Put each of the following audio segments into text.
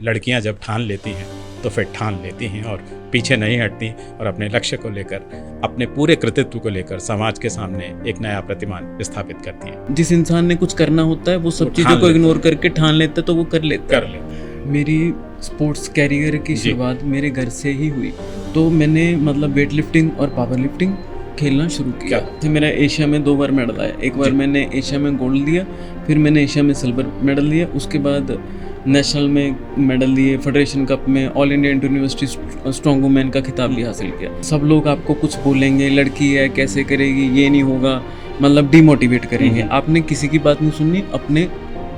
लड़कियां जब ठान लेती हैं तो फिर ठान लेती हैं और पीछे नहीं हटती और अपने लक्ष्य को लेकर, अपने पूरे कृतित्व को लेकर समाज के सामने एक नया प्रतिमान स्थापित करती हैं। जिस इंसान ने कुछ करना होता है वो सब चीज़ों को इग्नोर करके ठान लेता है तो वो कर लेता है। मेरी स्पोर्ट्स कैरियर की शुरुआत मेरे घर से ही हुई। तो मैंने मतलब वेट लिफ्टिंग और पावर लिफ्टिंग खेलना शुरू किया। तो मेरा एशिया में 2 बार मेडल आया। एक बार मैंने एशिया में गोल्ड लिया, फिर मैंने एशिया में सिल्वर मेडल लिया, उसके बाद नेशनल में मेडल लिए, फेडरेशन कप में all India inter university strong women का खिताब भी हासिल किया। सब लोग आपको कुछ बोलेंगे, लड़की है कैसे करेगी, ये नहीं होगा, मतलब डिमोटिवेट करेंगे। आपने किसी की बात नहीं सुननी, अपने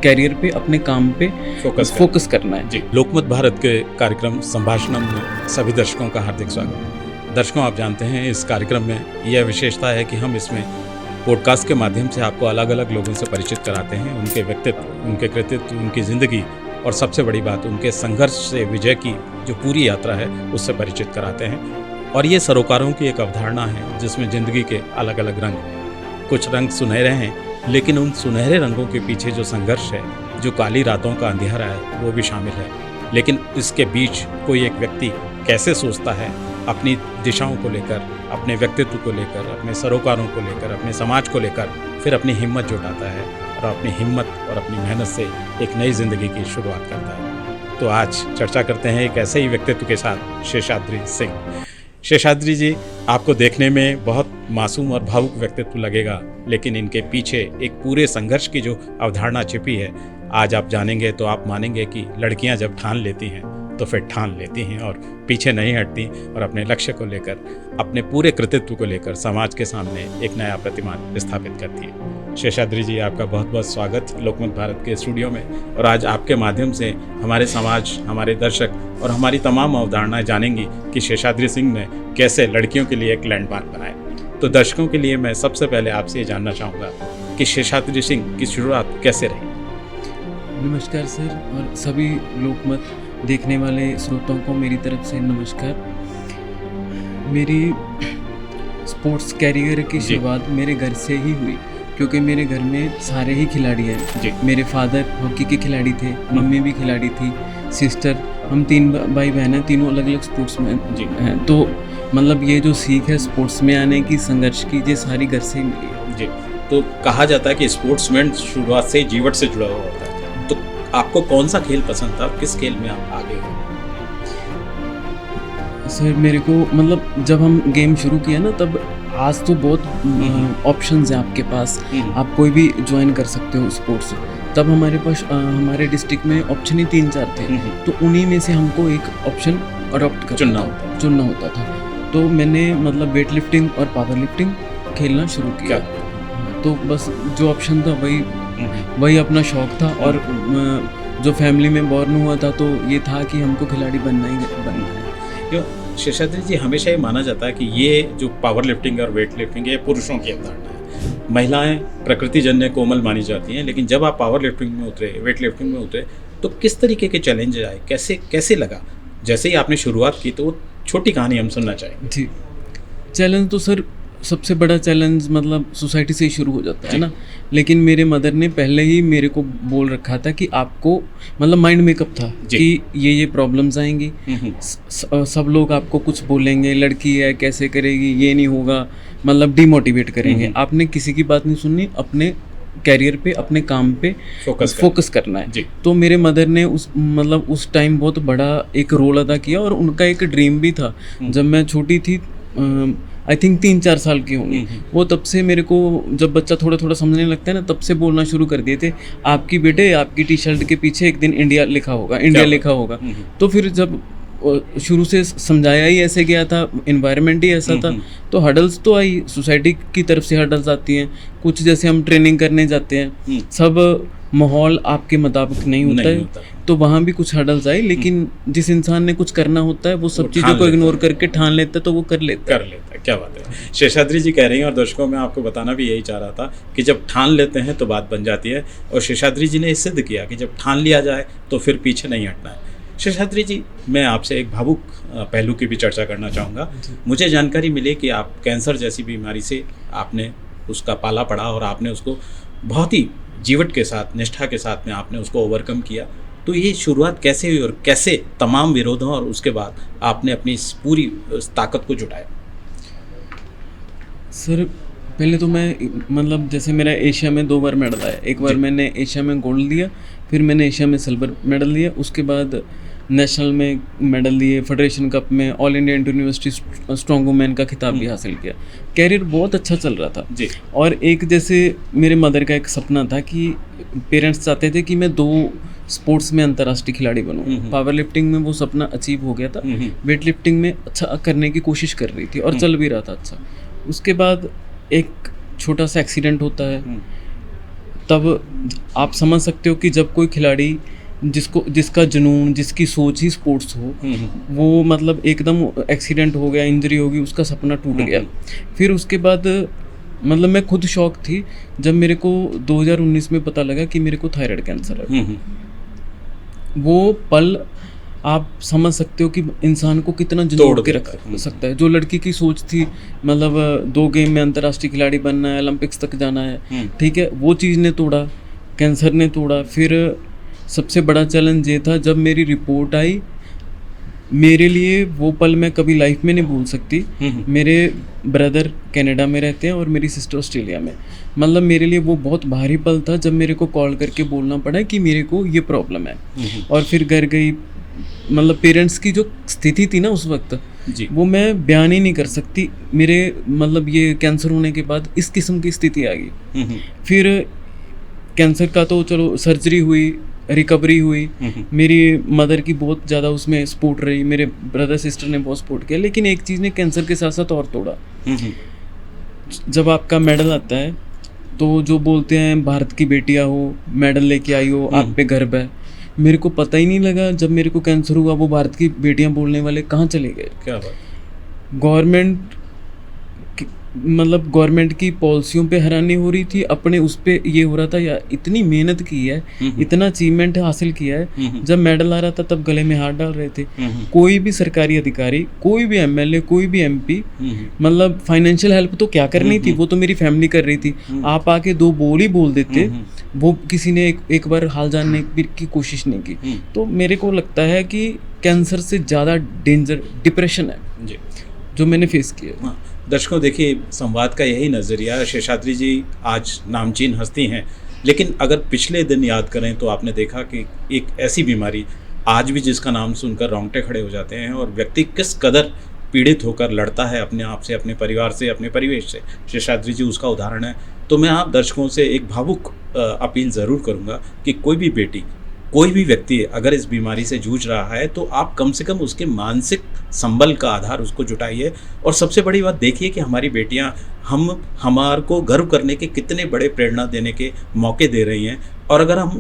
कैरियर पे, अपने काम पे फोकस करना है। जी, लोकमत भारत के कार्यक्रम संभाषणम में सभी दर्शकों का हार्दिक स्वागत। दर्शकों, आप जानते हैं इस कार्यक्रम में यह विशेषता है कि हम इसमें पॉडकास्ट के माध्यम से आपको अलग अलग लोगों से परिचित कराते हैं, उनके व्यक्तित्व, उनके कृतित्व, उनकी ज़िंदगी और सबसे बड़ी बात उनके संघर्ष से विजय की जो पूरी यात्रा है उससे परिचित कराते हैं। और ये सरोकारों की एक अवधारणा है जिसमें ज़िंदगी के अलग अलग रंग, कुछ रंग सुनहरे हैं, लेकिन उन सुनहरे रंगों के पीछे जो संघर्ष है, जो काली रातों का अंधेरा है, वो भी शामिल है। लेकिन इसके बीच कोई एक व्यक्ति कैसे सोचता है अपनी दिशाओं को लेकर, अपने व्यक्तित्व को लेकर, अपने सरोकारों को लेकर, अपने समाज को लेकर, फिर अपनी हिम्मत जुटाता है और अपनी हिम्मत और अपनी मेहनत से एक नई ज़िंदगी की शुरुआत करता है। तो आज चर्चा करते हैं एक ऐसे ही व्यक्तित्व के साथ, शेषाद्री सिंह। शेषाद्री जी, आपको देखने में बहुत मासूम और भावुक व्यक्तित्व लगेगा, लेकिन इनके पीछे एक पूरे संघर्ष की जो अवधारणा छिपी है, आज आप जानेंगे तो आप मानेंगे कि लड़कियां जब ठान लेती हैं तो फिर ठान लेती हैं और पीछे नहीं हटती और अपने लक्ष्य को लेकर, अपने पूरे कृतित्व को लेकर समाज के सामने एक नया प्रतिमान स्थापित करती है। शेषाद्री जी, आपका बहुत बहुत स्वागत लोकमत भारत के स्टूडियो में। और आज आपके माध्यम से हमारे समाज, हमारे दर्शक और हमारी तमाम अवधारणाएं जानेंगी कि शेषाद्री सिंह ने कैसे लड़कियों के लिए एक लैंडमार्क बनाया। तो दर्शकों के लिए मैं सबसे पहले आपसे ये जानना चाहूँगा कि शेषाद्री सिंह की शुरुआत कैसे रही। नमस्कार सर, और सभी लोकमत देखने वाले श्रोताओं को मेरी तरफ से नमस्कार। मेरी स्पोर्ट्स कैरियर की शुरुआत मेरे घर से ही हुई, क्योंकि मेरे घर में सारे ही खिलाड़ी हैं। मेरे फादर हॉकी के खिलाड़ी थे, मम्मी भी खिलाड़ी थी, सिस्टर, हम 3 भाई बहन हैं, तीनों अलग अलग स्पोर्ट्स में हैं। तो मतलब ये जो सीख है स्पोर्ट्स में आने की, संघर्ष की, ये सारी घर से ही मिली है। जी, तो कहा जाता है कि स्पोर्ट्समैन शुरुआत से जीवन से जुड़ा हुआ होता है। तो आपको कौन सा खेल पसंद था, किस खेल में आप आगे गए? सर मेरे को मतलब जब हम गेम शुरू किया ना, तब आज तो बहुत ऑप्शंस हैं आपके पास, आप कोई भी ज्वाइन कर सकते हो स्पोर्ट्स। तब हमारे पास हमारे डिस्ट्रिक्ट में ऑप्शन ही 3-4 थे, तो उन्हीं में से हमको एक ऑप्शन अडॉप्ट चुनना होता था। तो मैंने मतलब वेट लिफ्टिंग और पावर लिफ्टिंग खेलना शुरू किया। तो बस जो ऑप्शन था वही अपना शौक था, और जो फैमिली में बॉर्न हुआ था तो ये था कि हमको खिलाड़ी बनना है। शेषाद्री जी, हमेशा ये माना जाता है कि ये जो पावर लिफ्टिंग और वेट लिफ्टिंग ये पुरुषों की अवधारणा है। महिलाएं प्रकृतिजन्य कोमल मानी जाती हैं, लेकिन जब आप पावर लिफ्टिंग में उतरे, वेट लिफ्टिंग में उतरे, तो किस तरीके के चैलेंज आए, कैसे लगा? जैसे ही आपने शुरुआत की तो वो छोटी कहानी हम सुनना चाहेंगे। जी, चैलेंज तो सर सबसे बड़ा चैलेंज मतलब सोसाइटी से ही शुरू हो जाता है ना। लेकिन मेरे मदर ने पहले ही मेरे को बोल रखा था कि आपको मतलब माइंड मेकअप था कि ये प्रॉब्लम्स आएंगी, सब लोग आपको कुछ बोलेंगे, लड़की है कैसे करेगी, ये नहीं होगा, मतलब डिमोटिवेट करेंगे। आपने किसी की बात नहीं सुननी, अपने कैरियर पे, अपने काम पे फोकस करना है। तो मेरे मदर ने उस टाइम बहुत बड़ा एक रोल अदा किया, और उनका एक ड्रीम भी था। जब मैं छोटी थी, आई थिंक 3-4 साल की होंगी, वो तब से मेरे को, जब बच्चा थोड़ा थोड़ा समझने लगता है ना, तब से बोलना शुरू कर दिए थे, आपकी बेटे आपकी टी शर्ट के पीछे एक दिन इंडिया लिखा होगा। तो फिर जब शुरू से समझाया ही ऐसे गया था, एनवायरनमेंट ही ऐसा था, तो हडल्स तो आई, सोसाइटी की तरफ से हडल्स आती हैं कुछ, जैसे हम ट्रेनिंग करने जाते हैं, सब माहौल आपके मुताबिक नहीं होता है, तो वहाँ भी कुछ हडल्स आई। लेकिन जिस इंसान ने कुछ करना होता है वो सब चीज़ों को इग्नोर करके ठान लेता है, तो वो कर लेता है। क्या बात है, शेषाद्री जी कह रही हैं, और दर्शकों में आपको बताना भी यही चाह रहा था कि जब ठान लेते हैं तो बात बन जाती है, और शेषाद्री जी ने सिद्ध किया कि जब ठान लिया जाए तो फिर पीछे नहीं हटना है। शेषाद्री जी, मैं आपसे एक भावुक पहलू की भी चर्चा करना चाहूँगा। मुझे जानकारी मिली कि आप कैंसर जैसी बीमारी से आपने उसका पाला पड़ा, और आपने उसको बहुत ही जीवट के साथ, निष्ठा के साथ में आपने उसको ओवरकम किया। तो ये शुरुआत कैसे हुई और कैसे तमाम विरोधों और उसके बाद आपने अपनी इस पूरी ताकत को जुटाया? सर पहले तो मैं मतलब जैसे मेरा एशिया में 2 बार मेडल आया, एक बार मैंने एशिया में गोल्ड लिया, फिर मैंने एशिया में सिल्वर मेडल लिया, उसके बाद नेशनल में मेडल लिए, फेडरेशन कप में, all India inter university strong women का खिताब भी हासिल किया। कैरियर बहुत अच्छा चल रहा था जी। और एक जैसे मेरे मदर का एक सपना था कि पेरेंट्स चाहते थे कि मैं 2 स्पोर्ट्स में अंतर्राष्ट्रीय खिलाड़ी बनूं। पावर लिफ्टिंग में वो सपना अचीव हो गया था, वेट लिफ्टिंग में अच्छा करने की कोशिश कर रही थी और चल भी रहा था अच्छा। उसके बाद एक छोटा सा एक्सीडेंट होता है, तब आप समझ सकते हो कि जब कोई खिलाड़ी जिसका जुनून, जिसकी सोच ही स्पोर्ट्स हो, वो मतलब एकदम एक्सीडेंट हो गया, इंजरी होगी, उसका सपना टूट गया। फिर उसके बाद मतलब मैं खुद शॉक थी जब मेरे को 2019 में पता लगा कि मेरे को थायराइड कैंसर है। वो पल आप समझ सकते हो कि इंसान को कितना जोड़ के रख सकता है। जो लड़की की सोच थी मतलब 2 गेम में अंतर्राष्ट्रीय खिलाड़ी बनना है, ओलंपिक्स तक जाना है, ठीक है, वो चीज़ ने तोड़ा, कैंसर ने तोड़ा। फिर सबसे बड़ा चैलेंज ये था जब मेरी रिपोर्ट आई, मेरे लिए वो पल मैं कभी लाइफ में नहीं भूल सकती। मेरे ब्रदर कनाडा में रहते हैं और मेरी सिस्टर ऑस्ट्रेलिया में। मतलब मेरे लिए वो बहुत भारी पल था जब मेरे को कॉल करके बोलना पड़ा कि मेरे को ये प्रॉब्लम है। और फिर घर गई, मतलब पेरेंट्स की जो स्थिति थी ना उस वक्त जी। वो मैं बयान ही नहीं कर सकती। मेरे मतलब ये कैंसर होने के बाद इस किस्म की स्थिति आ गई। फिर कैंसर का तो चलो सर्जरी हुई, रिकवरी हुई, मेरी मदर की बहुत ज़्यादा उसमें सपोर्ट रही, मेरे ब्रदर सिस्टर ने बहुत सपोर्ट किया। लेकिन एक चीज़ ने कैंसर के साथ साथ और तोड़ा। जब आपका मेडल आता है तो जो बोलते हैं भारत की बेटियां हो, मेडल लेके आई हो, आप पे गर्व है। मेरे को पता ही नहीं लगा जब मेरे को कैंसर हुआ वो भारत की बेटियां बोलने वाले कहाँ चले गए। क्या बात। गवर्नमेंट की पॉलिसियों पे हैरानी हो रही थी, अपने उस पे ये हो रहा था यार इतनी मेहनत की है, इतना अचीवमेंट हासिल किया है। जब मेडल आ रहा था तब गले में हाथ डाल रहे थे। कोई भी सरकारी अधिकारी, कोई भी एमएलए, कोई भी एमपी, मतलब फाइनेंशियल हेल्प तो क्या करनी थी, वो तो मेरी फैमिली कर रही थी। आप आके 2 बोल ही बोल देते, वो किसी ने एक बार हाल जानने की कोशिश नहीं की। तो मेरे को लगता है कि कैंसर से ज़्यादा डेंजर डिप्रेशन है जी, जो मैंने फेस किया। दर्शकों देखिए, संवाद का यही नज़रिया। शेषाद्री जी आज नामचीन हस्ती हैं, लेकिन अगर पिछले दिन याद करें तो आपने देखा कि एक ऐसी बीमारी आज भी जिसका नाम सुनकर रोंगटे खड़े हो जाते हैं और व्यक्ति किस कदर पीड़ित होकर लड़ता है अपने आप से, अपने परिवार से, अपने परिवेश से। शेषाद्री जी उसका उदाहरण है। तो मैं आप दर्शकों से एक भावुक अपील ज़रूर करूँगा कि कोई भी बेटी, कोई भी व्यक्ति अगर इस बीमारी से जूझ रहा है तो आप कम से कम उसके मानसिक संबल का आधार उसको जुटाइए। और सबसे बड़ी बात देखिए कि हमारी बेटियां हमारे को गर्व करने के कितने बड़े प्रेरणा देने के मौके दे रही हैं। और अगर हम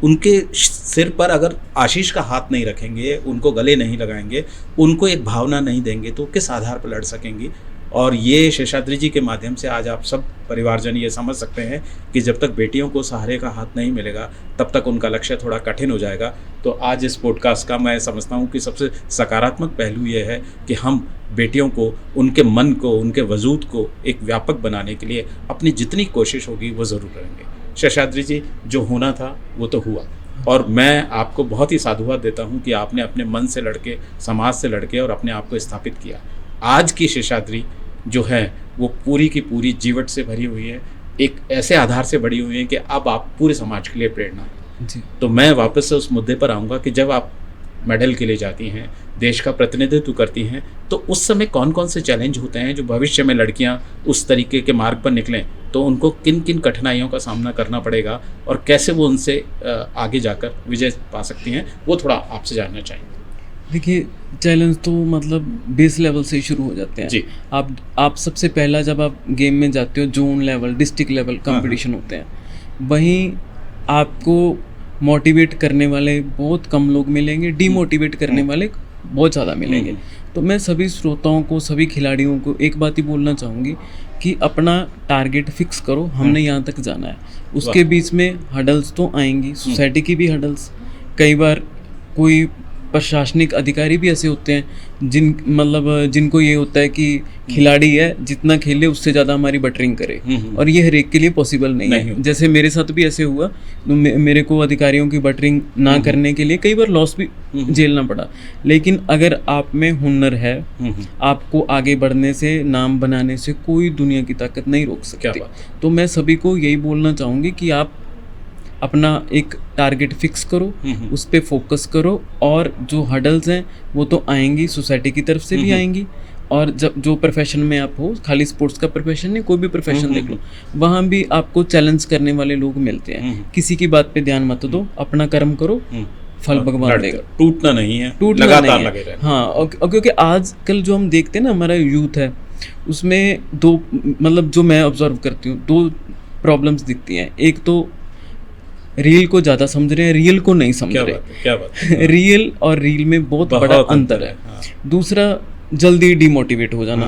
उनके सिर पर अगर आशीष का हाथ नहीं रखेंगे, उनको गले नहीं लगाएंगे, उनको एक भावना नहीं देंगे तो किस आधार पर लड़ सकेंगी। और ये शेषाद्री जी के माध्यम से आज आप सब परिवारजन ये समझ सकते हैं कि जब तक बेटियों को सहारे का हाथ नहीं मिलेगा तब तक उनका लक्ष्य थोड़ा कठिन हो जाएगा। तो आज इस पॉडकास्ट का मैं समझता हूँ कि सबसे सकारात्मक पहलू ये है कि हम बेटियों को, उनके मन को, उनके वजूद को एक व्यापक बनाने के लिए अपनी जितनी कोशिश होगी वो ज़रूर करेंगे। शेषाद्री जी, जो होना था वो तो हुआ, और मैं आपको बहुत ही साधुवाद देता हूँ कि आपने अपने मन से लड़के, समाज से लड़के और अपने आप को स्थापित किया। आज की शेषाद्री जो है वो पूरी की पूरी जीवट से भरी हुई है, एक ऐसे आधार से बड़ी हुई है कि अब आप पूरे समाज के लिए प्रेरणा है। तो मैं वापस से उस मुद्दे पर आऊँगा कि जब आप मेडल के लिए जाती हैं, देश का प्रतिनिधित्व करती हैं, तो उस समय कौन कौन से चैलेंज होते हैं जो भविष्य में लड़कियां उस तरीके के मार्ग पर निकलें तो उनको किन किन कठिनाइयों का सामना करना पड़ेगा और कैसे वो उनसे आगे जाकर विजय पा सकती हैं, वो थोड़ा आपसे जानना चाहेंगे। देखिए, चैलेंज तो मतलब बेस लेवल से ही शुरू हो जाते हैं जी। आप सबसे पहला जब आप गेम में जाते हो, zone level, district level competition होते हैं, वहीं आपको मोटिवेट करने वाले बहुत कम लोग मिलेंगे, डीमोटिवेट करने वाले बहुत ज़्यादा मिलेंगे। तो मैं सभी श्रोताओं को, सभी खिलाड़ियों को एक बात ही बोलना चाहूँगी कि अपना टारगेट फिक्स करो, हमने यहाँ तक जाना है। उसके बीच में हडल्स तो आएंगी, सोसाइटी की भी हडल्स, कई बार कोई प्रशासनिक अधिकारी भी ऐसे होते हैं जिनको ये होता है कि खिलाड़ी है, जितना खेले उससे ज़्यादा हमारी बटरिंग करे, और ये हर एक के लिए पॉसिबल नहीं है। जैसे मेरे साथ भी ऐसे हुआ, तो मेरे को अधिकारियों की बटरिंग ना करने के लिए कई बार लॉस भी झेलना पड़ा। लेकिन अगर आप में हुनर है, आपको आगे बढ़ने से, नाम बनाने से कोई दुनिया की ताकत नहीं रोक सकती। तो मैं सभी को यही बोलना चाहूँगी कि आप अपना एक टारगेट फिक्स करो, उस पर फोकस करो, और जो हडल्स हैं वो तो आएंगी, सोसाइटी की तरफ से भी आएंगी, और जब जो प्रोफेशन में आप हो, खाली स्पोर्ट्स का प्रोफेशन नहीं, कोई भी प्रोफेशन देख लो, वहाँ भी आपको चैलेंज करने वाले लोग मिलते हैं। किसी की बात पे ध्यान मत दो, अपना कर्म करो, फल भगवान देगा। टूटना नहीं है, टूटना लगातार नहीं लगे है। रहना। हाँ, और क्योंकि आजकल जो हम देखते हैं ना, हमारा यूथ है, उसमें दो, मतलब जो मैं ऑब्जर्व करती हूँ, दो प्रॉब्लम्स दिखती हैं। एक तो रील को ज़्यादा समझ रहे हैं, रियल को नहीं समझ रहे। क्या बात है। रियल और रील में बहुत बड़ा अंतर है। दूसरा, जल्दी डिमोटिवेट हो जाना।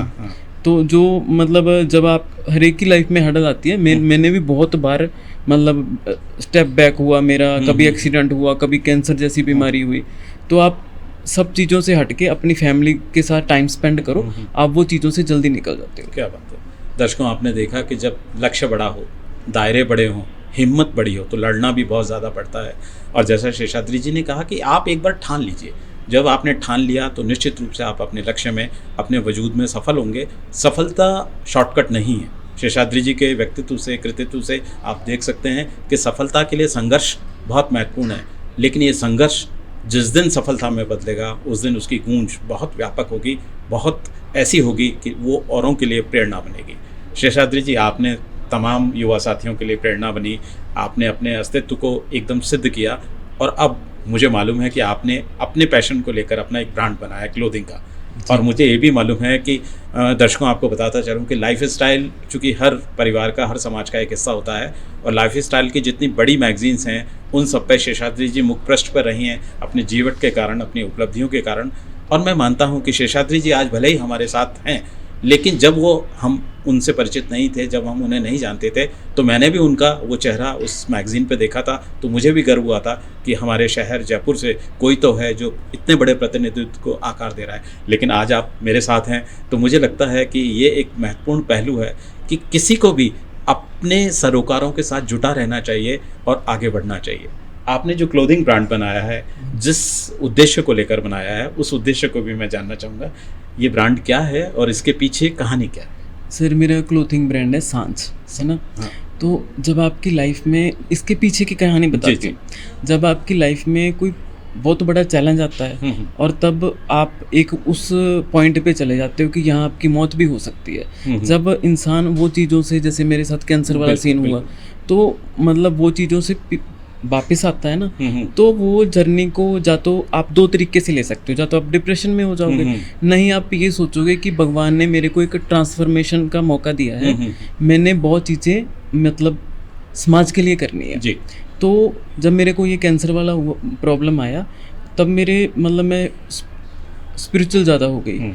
तो जो मतलब जब आप हर एक की लाइफ में हडल आती है, मैंने भी बहुत बार मतलब स्टेप बैक हुआ मेरा, कभी एक्सीडेंट हुआ, कभी कैंसर जैसी बीमारी हुई। तो आप सब चीज़ों से हटके अपनी फैमिली के साथ टाइम स्पेंड करो, आप वो चीज़ों से जल्दी निकल जाते हो। क्या बात है। दर्शकों, आपने देखा कि जब लक्ष्य बड़ा हो, दायरे बड़े हों, हिम्मत बड़ी हो, तो लड़ना भी बहुत ज़्यादा पड़ता है। और जैसा शेषाद्री जी ने कहा कि आप एक बार ठान लीजिए, जब आपने ठान लिया तो निश्चित रूप से आप अपने लक्ष्य में, अपने वजूद में सफल होंगे। सफलता शॉर्टकट नहीं है। शेषाद्री जी के व्यक्तित्व से, कृतित्व से आप देख सकते हैं कि सफलता के लिए संघर्ष बहुत महत्वपूर्ण है, लेकिन ये संघर्ष जिस दिन सफलता में बदलेगा, उस दिन उसकी गूंज बहुत व्यापक होगी, बहुत ऐसी होगी कि वो औरों के लिए प्रेरणा बनेगी। शेषाद्री जी, आपने तमाम युवा साथियों के लिए प्रेरणा बनी, आपने अपने अस्तित्व को एकदम सिद्ध किया, और अब मुझे मालूम है कि आपने अपने पैशन को लेकर अपना एक ब्रांड बनाया क्लोथिंग का। और मुझे ये भी मालूम है कि दर्शकों, आपको बताता चलूँ कि लाइफ स्टाइल चूँकि हर परिवार का, हर समाज का एक हिस्सा होता है, और लाइफ स्टाइल की जितनी बड़ी मैगजीन्स हैं, उन सब पर शेषाद्री जी मुख पृष्ठ पर रही हैं अपने जीवन के कारण, अपनी उपलब्धियों के कारण। और मैं मानता हूँ कि शेषाद्री जी आज भले ही हमारे साथ हैं, लेकिन जब वो हम उनसे परिचित नहीं थे, जब हम उन्हें नहीं जानते थे, तो मैंने भी उनका वो चेहरा उस मैगज़ीन पे देखा था, तो मुझे भी गर्व हुआ था कि हमारे शहर जयपुर से कोई तो है जो इतने बड़े प्रतिनिधित्व को आकार दे रहा है। लेकिन आज आप मेरे साथ हैं, तो मुझे लगता है कि ये एक महत्वपूर्ण पहलू है कि किसी को भी अपने सरोकारों के साथ जुटा रहना चाहिए और आगे बढ़ना चाहिए। आपने जो क्लोथिंग ब्रांड बनाया है, जिस उद्देश्य को लेकर बनाया है, उस उद्देश्य को भी मैं जानना चाहूँगा। ये ब्रांड क्या है और इसके पीछे कहानी क्या है? सर, मेरा क्लोथिंग ब्रांड है सांझ, है ना। हाँ। तो जब आपकी लाइफ में, इसके पीछे की कहानी बताती हूँ। जब आपकी लाइफ में कोई बहुत बड़ा चैलेंज आता है, और तब आप एक उस पॉइंट पे चले जाते हो कि यहाँ आपकी मौत भी हो सकती है। जब इंसान वो चीज़ों से, जैसे मेरे साथ कैंसर वाला सीन हुआ, तो मतलब वो चीज़ों से वापस आता है ना, तो वो जर्नी को जा तो आप दो तरीके से ले सकते हो। या तो आप डिप्रेशन में हो जाओगे, नहीं आप ये सोचोगे कि भगवान ने मेरे को एक ट्रांसफॉर्मेशन का मौका दिया है, मैंने बहुत चीज़ें मतलब समाज के लिए करनी है जी। तो जब मेरे को ये कैंसर वाला प्रॉब्लम आया, तब मेरे मतलब मैं स्पिरिचुअल ज़्यादा हो गई।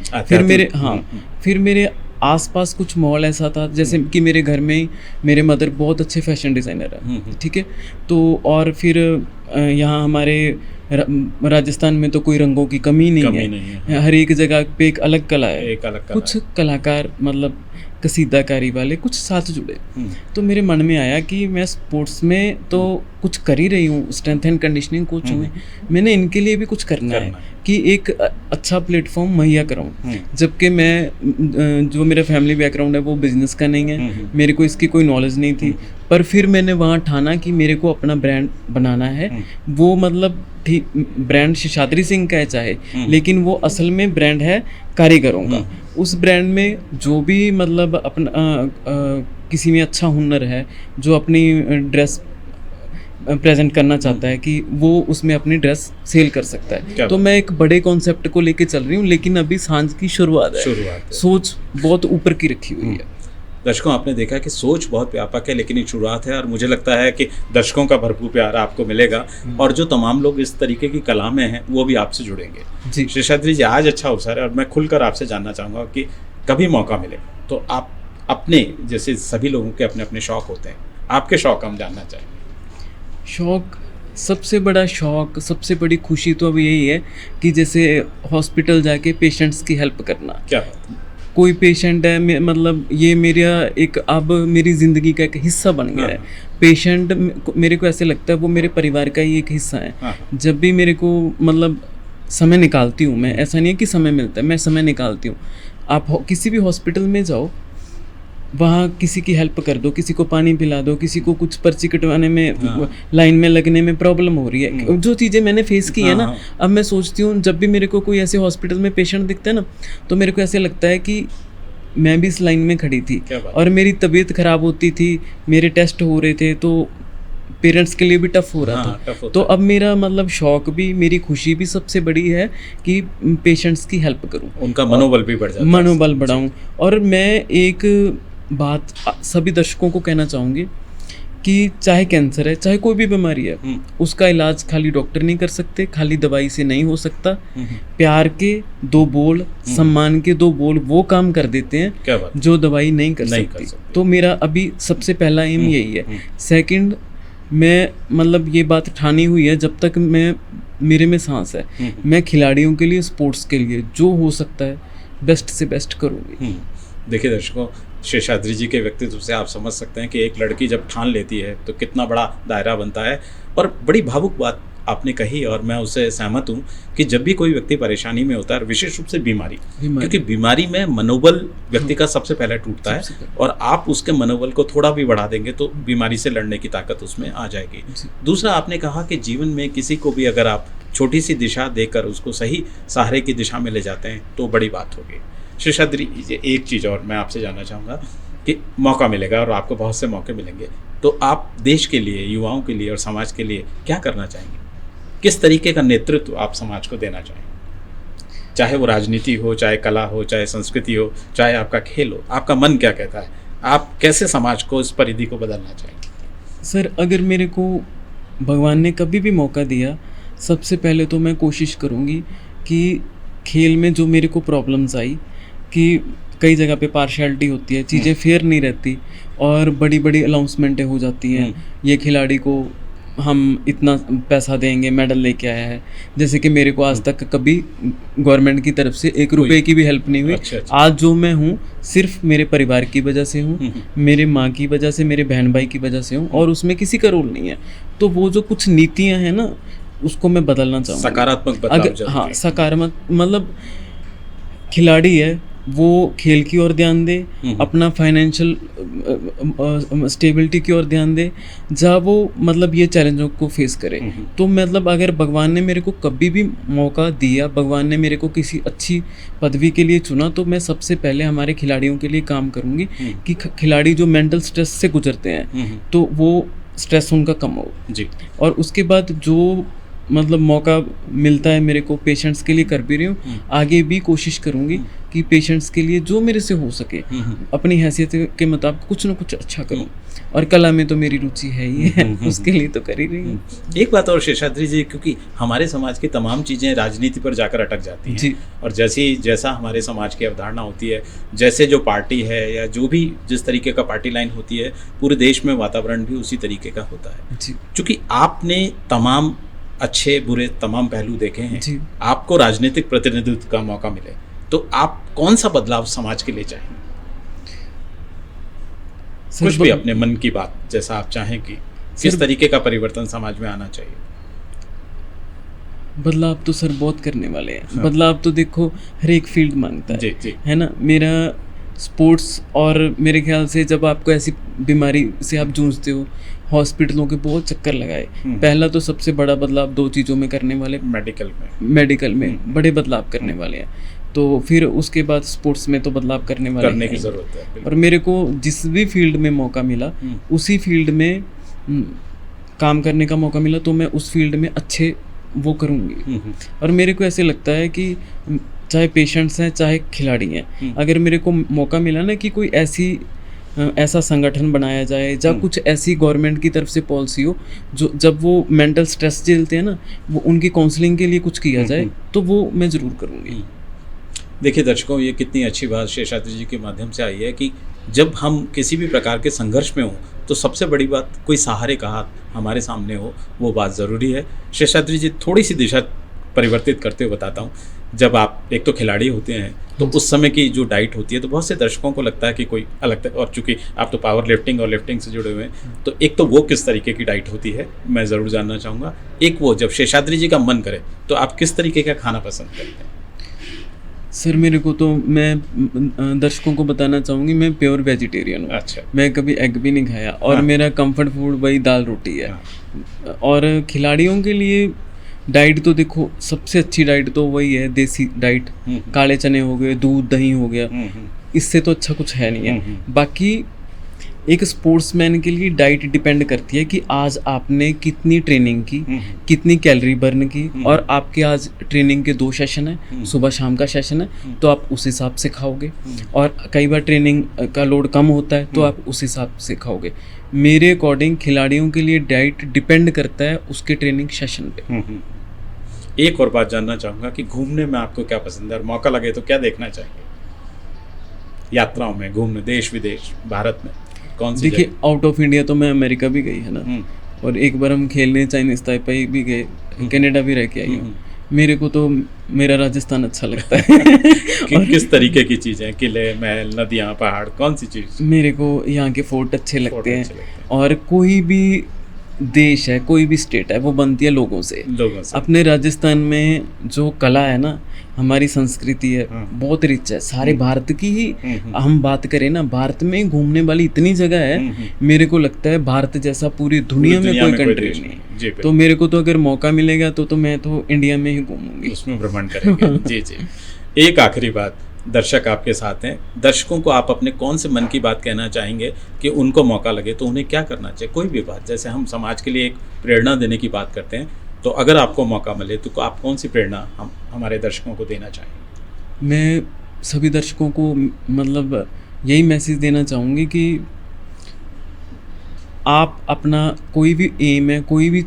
फिर मेरे आसपास कुछ माहौल ऐसा था, जैसे कि मेरे घर में ही मेरे मदर बहुत अच्छे फैशन डिज़ाइनर है, ठीक है। तो और फिर यहाँ हमारे राजस्थान में तो कोई रंगों की कमी नहीं है। हर एक जगह पे एक अलग कला है, कुछ कलाकार मतलब कसीदाकारी वाले कुछ साथ जुड़े। तो मेरे मन में आया कि मैं स्पोर्ट्स में तो कुछ कर ही रही हूँ, स्ट्रेंथ एंड कंडीशनिंग कोच हूँ, मैंने इनके लिए भी कुछ करना है कि एक अच्छा प्लेटफॉर्म मुहैया कराऊँ। जबकि मैं जो मेरा फैमिली बैकग्राउंड है वो बिजनेस का नहीं है, मेरे को इसकी कोई नॉलेज नहीं थी। पर फिर मैंने वहाँ ठाना कि मेरे को अपना ब्रांड बनाना है। वो मतलब ठीक ब्रांड शेषाद्री सिंह का है चाहे, लेकिन वो असल में ब्रांड है कारीगरों का। उस ब्रांड में जो भी मतलब अपना किसी में अच्छा हुनर है, जो अपनी ड्रेस प्रेजेंट करना चाहता है कि वो उसमें अपनी ड्रेस सेल कर सकता है। तो मैं एक बड़े कॉन्सेप्ट को लेके चल रही हूँ, लेकिन अभी सांझ की शुरुआत है। सोच बहुत ऊपर की रखी हुई है। दर्शकों, आपने देखा कि सोच बहुत व्यापक है, लेकिन एक शुरुआत है, और मुझे लगता है कि दर्शकों का भरपूर प्यार आपको मिलेगा, और जो तमाम लोग इस तरीके की कला में हैं वो भी आपसे जुड़ेंगे। जी शेषाद्री जी, आज अच्छा अवसर है और मैं खुलकर आपसे जानना चाहूँगा कि कभी मौका मिले तो आप अपने, जैसे सभी लोगों के अपने अपने शौक़ होते हैं, आपके शौक़ हम जानना चाहेंगे। शौक़ सबसे बड़ा शौक, सबसे बड़ी खुशी तो अब यही है कि जैसे हॉस्पिटल जाके पेशेंट्स की हेल्प करना। क्या बात है। कोई पेशेंट है मतलब ये मेरा एक अब मेरी ज़िंदगी का एक हिस्सा बन गया है। पेशेंट मेरे को ऐसे लगता है वो मेरे परिवार का ही एक हिस्सा है। जब भी मेरे को मतलब समय निकालती हूँ मैं, ऐसा नहीं है कि समय मिलता है, मैं समय निकालती हूँ। आप किसी भी हॉस्पिटल में जाओ, वहाँ किसी की हेल्प कर दो, किसी को पानी पिला दो, किसी को कुछ पर्ची कटवाने में लाइन में लगने में प्रॉब्लम हो रही है, जो चीज़ें मैंने फेस की है ना, अब मैं सोचती हूँ जब भी मेरे को कोई ऐसे हॉस्पिटल में पेशेंट दिखता है ना, तो मेरे को ऐसे लगता है कि मैं भी इस लाइन में खड़ी थी और मेरी तबीयत ख़राब होती थी, मेरे टेस्ट हो रहे थे, तो पेरेंट्स के लिए भी टफ हो रहा था। तो अब मेरा मतलब शौक भी, मेरी खुशी भी सबसे बड़ी है कि पेशेंट्स की हेल्प करूं, उनका मनोबल भी बढ़ जाता है, मनोबल बढ़ाऊं। और मैं एक बात सभी दर्शकों को कहना चाहूँगी कि चाहे कैंसर है, चाहे कोई भी बीमारी है, उसका इलाज खाली डॉक्टर नहीं कर सकते, खाली दवाई से नहीं हो सकता। प्यार के 2 बोल, सम्मान के 2 बोल वो काम कर देते हैं जो दवाई नहीं कर सकती। तो मेरा अभी सबसे पहला एम यही है। सेकंड, मैं मतलब ये बात ठानी हुई है, जब तक मेरे में सांस है, मैं खिलाड़ियों के लिए, स्पोर्ट्स के लिए जो हो सकता है बेस्ट से बेस्ट करूँगी। देखिए दर्शकों, शेषाद्री जी के व्यक्तित्व से आप समझ सकते हैं कि एक लड़की जब ठान लेती है तो कितना बड़ा दायरा बनता है। और बड़ी भावुक बात आपने कही और मैं उससे सहमत हूँ कि जब भी कोई व्यक्ति परेशानी में होता है, विशेष रूप से बीमारी, क्योंकि बीमारी में मनोबल व्यक्ति का सबसे पहले टूटता है, और आप उसके मनोबल को थोड़ा भी बढ़ा देंगे तो बीमारी से लड़ने की ताकत उसमें आ जाएगी। दूसरा, आपने कहा कि जीवन में किसी को भी अगर आप छोटी सी दिशा देकर उसको सही सहारे की दिशा में ले जाते हैं तो बड़ी बात होगी। शेषाद्री, एक चीज़ और मैं आपसे जानना चाहूँगा कि मौका मिलेगा और आपको बहुत से मौके मिलेंगे, तो आप देश के लिए, युवाओं के लिए और समाज के लिए क्या करना चाहेंगे? किस तरीके का नेतृत्व आप समाज को देना चाहेंगे? चाहे वो राजनीति हो, चाहे कला हो, चाहे संस्कृति हो, चाहे आपका खेल हो, आपका मन क्या कहता है? आप कैसे समाज को, इस परिधि को बदलना चाहेंगे? सर, अगर मेरे को भगवान ने कभी भी मौका दिया, सबसे पहले तो मैं कोशिश करूँगी कि खेल में जो मेरे को प्रॉब्लम्स आई कि कई जगह पे पार्शियलिटी होती है, चीज़ें फेयर नहीं रहती और बड़ी बड़ी अनाउंसमेंटें हो जाती हैं, ये खिलाड़ी को हम इतना पैसा देंगे, मेडल लेके आया है। जैसे कि मेरे को आज तक कभी गवर्नमेंट की तरफ से 1 रुपये की भी हेल्प नहीं हुई। अच्छा। आज जो मैं हूँ सिर्फ मेरे परिवार की वजह से हूँ, मेरे माँ की वजह से, मेरे बहन भाई की वजह से हूँ, और उसमें किसी का रोल नहीं है। तो वो जो कुछ नीतियाँ हैं ना, उसको मैं बदलना चाहूँगा। सकारात्मक बदलाव। हाँ, सकारात्मक मतलब खिलाड़ी है वो खेल की ओर ध्यान दे, अपना फाइनेंशियल स्टेबिलिटी की ओर ध्यान दे, जब वो मतलब ये चैलेंजों को फेस करे। तो मतलब अगर भगवान ने मेरे को कभी भी मौका दिया, भगवान ने मेरे को किसी अच्छी पदवी के लिए चुना, तो मैं सबसे पहले हमारे खिलाड़ियों के लिए काम करूँगी कि खिलाड़ी जो मेंटल स्ट्रेस से गुजरते हैं तो वो स्ट्रेस उनका कम हो जी। और उसके बाद जो मतलब मौका मिलता है मेरे को, पेशेंट्स के लिए कर भी रही हूँ, आगे भी कोशिश करूँगी कि पेशेंट्स के लिए जो मेरे से हो सके अपनी हैसियत के मुताबिक कुछ ना कुछ अच्छा करूँ। और कला में तो मेरी रुचि है ही है, उसके लिए तो कर ही रही हूँ। एक बात और शेषाद्री जी, क्योंकि हमारे समाज की तमाम चीज़ें राजनीति पर जाकर अटक जाती हैं जी। और जैसा हमारे समाज की अवधारणा होती है, जैसे जो पार्टी है या जो भी जिस तरीके का पार्टी लाइन होती है, पूरे देश में वातावरण भी उसी तरीके का होता है जी। चूँकि आपने तमाम अच्छे बुरे तमाम पहलू देखे हैं, आपको राजनीतिक प्रतिनिधित्व का मौका मिले तो आप कौन सा बदलाव समाज के लिए चाहेंगे? कुछ भी अपने मन की बात, जैसा आप चाहें कि किस तरीके का परिवर्तन समाज में आना चाहिए। बदलाव तो सर बहुत करने वाले हैं। हाँ। बदलाव तो देखो हर एक फील्ड मांगता है जी, जी। है ना। मेरा स्पोर्ट्स, और मेरे ख्याल से जब आपको ऐसी बीमारी से आप जूझते हो, हॉस्पिटलों के बहुत चक्कर लगाए, पहला तो सबसे बड़ा बदलाव 2 चीज़ों में करने वाले, मेडिकल में बड़े बदलाव करने वाले हैं, तो फिर उसके बाद स्पोर्ट्स में तो बदलाव करने की ज़रूरत है। और मेरे को जिस भी फील्ड में मौका मिला, उसी फील्ड में काम करने का मौका मिला, तो मैं उस फील्ड में अच्छे वो करूँगी। और मेरे को ऐसे लगता है कि चाहे पेशेंट्स हैं चाहे खिलाड़ी हैं, अगर मेरे को मौका मिला ना कि कोई ऐसा संगठन बनाया जाए जहाँ कुछ ऐसी गवर्नमेंट की तरफ से पॉलिसी हो जो जब वो मेंटल स्ट्रेस झेलते हैं ना, वो उनकी काउंसलिंग के लिए कुछ किया जाए, तो वो मैं ज़रूर करूँगी। देखिए दर्शकों, ये कितनी अच्छी बात शेषाद्री जी के माध्यम से आई है कि जब हम किसी भी प्रकार के संघर्ष में हो तो सबसे बड़ी बात कोई सहारे का हाथ हमारे सामने हो, वो बात ज़रूरी है। शेषाद्री जी, थोड़ी सी दिशा परिवर्तित करते हुए बताता हूँ। जब आप एक तो खिलाड़ी होते हैं तो उस समय की जो डाइट होती है तो बहुत से दर्शकों को लगता है कि कोई अलग, और चूंकि आप तो पावर लिफ्टिंग और लिफ्टिंग से जुड़े हुए हैं तो एक तो वो किस तरीके की डाइट होती है मैं ज़रूर जानना चाहूँगा। एक वो जब शेषाद्री जी का मन करे तो आप किस तरीके का खाना पसंद करते हैं? सर मेरे को तो, मैं दर्शकों को बताना चाहूँगी, मैं प्योर वेजिटेरियन हूँ। अच्छा। मैं कभी एग भी नहीं खाया और हाँ। मेरा कंफर्ट फूड वही दाल रोटी है। हाँ। और खिलाड़ियों के लिए डाइट तो देखो, सबसे अच्छी डाइट तो वही है, देसी डाइट। काले चने हो गए, दूध दही हो गया, इससे तो अच्छा कुछ है नहीं है। बाकी एक स्पोर्ट्समैन के लिए डाइट डिपेंड करती है कि आज आपने कितनी ट्रेनिंग की, कितनी कैलोरी बर्न की, और आपके आज ट्रेनिंग के 2 सेशन है, सुबह शाम का सेशन है, तो आप उस हिसाब से खाओगे। और कई बार ट्रेनिंग का लोड कम होता है तो आप उस हिसाब से खाओगे। मेरे अकॉर्डिंग खिलाड़ियों के लिए डाइट डिपेंड करता है उसके ट्रेनिंग सेशन पे। एक और बात जानना चाहूँगा कि घूमने में आपको क्या पसंद है और मौका लगे तो क्या देखना चाहेंगे यात्राओं में, घूमने देश विदेश, भारत में कौन सी? देखिए, आउट ऑफ इंडिया तो मैं अमेरिका भी गई है ना, और एक बार हम खेलने चाइनीज ताइपाई भी गए, कनाडा भी रह के आई हूँ। मेरे को तो मेरा राजस्थान अच्छा लगता है। किस तरीके की चीज़ें, किले, महल, नदियाँ, पहाड़, कौन सी चीज़? मेरे को यहाँ के फोर्ट अच्छे लगते हैं। और कोई भी देश है, कोई भी स्टेट है, वो बनती है लोगों से। अपने राजस्थान में जो कला है ना, हमारी संस्कृति है, बहुत रिच है। सारे भारत की ही हम बात करें ना, भारत में घूमने वाली इतनी जगह है, मेरे को लगता है भारत जैसा पूरी दुनिया में कोई कंट्री नहीं। तो मेरे को तो अगर मौका मिलेगा तो मैं तो इंडिया में ही घूमूंगी, उसमें भ्रमण करेंगे। जी जी। एक आखिरी बात, दर्शक आपके साथ हैं, दर्शकों को आप अपने कौन से मन की बात कहना चाहेंगे कि उनको मौका लगे तो उन्हें क्या करना चाहिए? कोई भी बात, जैसे हम समाज के लिए एक प्रेरणा देने की बात करते हैं, तो अगर आपको मौका मिले तो आप कौन सी प्रेरणा हम हमारे दर्शकों को देना चाहेंगे? मैं सभी दर्शकों को मतलब यही मैसेज देना चाहूँगी कि आप अपना कोई भी एम है, कोई भी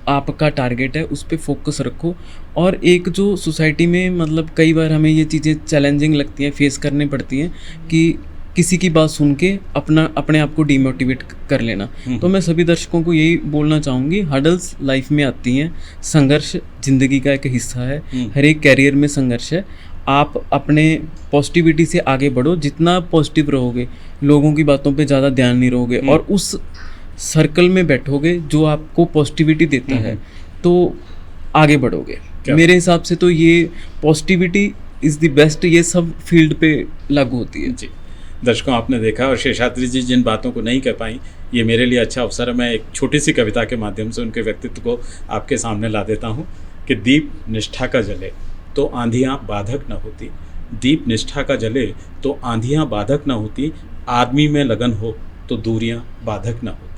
आपका टारगेट है, उस पे फोकस रखो। और एक जो सोसाइटी में मतलब कई बार हमें ये चीज़ें चैलेंजिंग लगती हैं, फेस करनी पड़ती हैं कि किसी की बात सुन के अपने आप को डीमोटिवेट कर लेना। तो मैं सभी दर्शकों को यही बोलना चाहूँगी, हर्डल्स लाइफ में आती हैं, संघर्ष ज़िंदगी का एक हिस्सा है, हर एक कैरियर में संघर्ष है। आप अपने पॉजिटिविटी से आगे बढ़ो, जितना पॉजिटिव रहोगे, लोगों की बातों पे ज़्यादा ध्यान नहीं रहोगे और उस सर्कल में बैठोगे जो आपको पॉजिटिविटी देता है, तो आगे बढ़ोगे। मेरे हिसाब से तो ये पॉजिटिविटी इज़ द बेस्ट, ये सब फील्ड पे लागू होती है। जी दर्शकों, आपने देखा, और शेषाद्री जी जिन बातों को नहीं कह पाई, ये मेरे लिए अच्छा अवसर है, मैं एक छोटी सी कविता के माध्यम से उनके व्यक्तित्व को आपके सामने ला देता हूँ कि दीप निष्ठा का जले तो आंधियाँ बाधक न होती, दीप निष्ठा का जले तो आंधियाँ बाधक न होती, आदमी में लगन हो तो दूरियाँ बाधक न होती,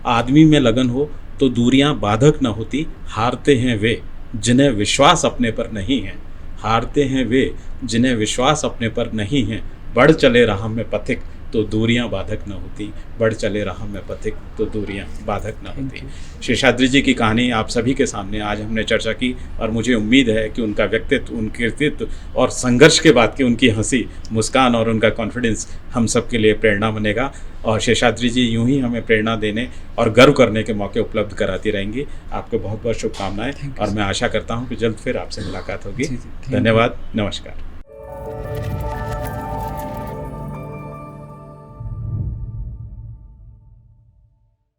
आदमी में लगन हो तो दूरियां बाधक न होती, हारते हैं वे जिन्हें विश्वास अपने पर नहीं है, हारते हैं वे जिन्हें विश्वास अपने पर नहीं है, बढ़ चले राह में पथिक तो दूरियां बाधक न होती, बढ़ चले राह में पथिक तो दूरियां बाधक न होती। शेषाद्री जी की कहानी आप सभी के सामने आज हमने चर्चा की, और मुझे उम्मीद है कि उनका व्यक्तित्व, उनके कृतित्व और संघर्ष के बाद की उनकी हंसी, मुस्कान और उनका कॉन्फिडेंस हम सब के लिए प्रेरणा बनेगा। और शेषाद्री जी यूं ही हमें प्रेरणा देने और गर्व करने के मौके उपलब्ध कराती रहेंगी। आपको बहुत बहुत शुभकामनाएं, और मैं आशा करता हूं कि जल्द फिर आपसे मुलाकात होगी। धन्यवाद, नमस्कार।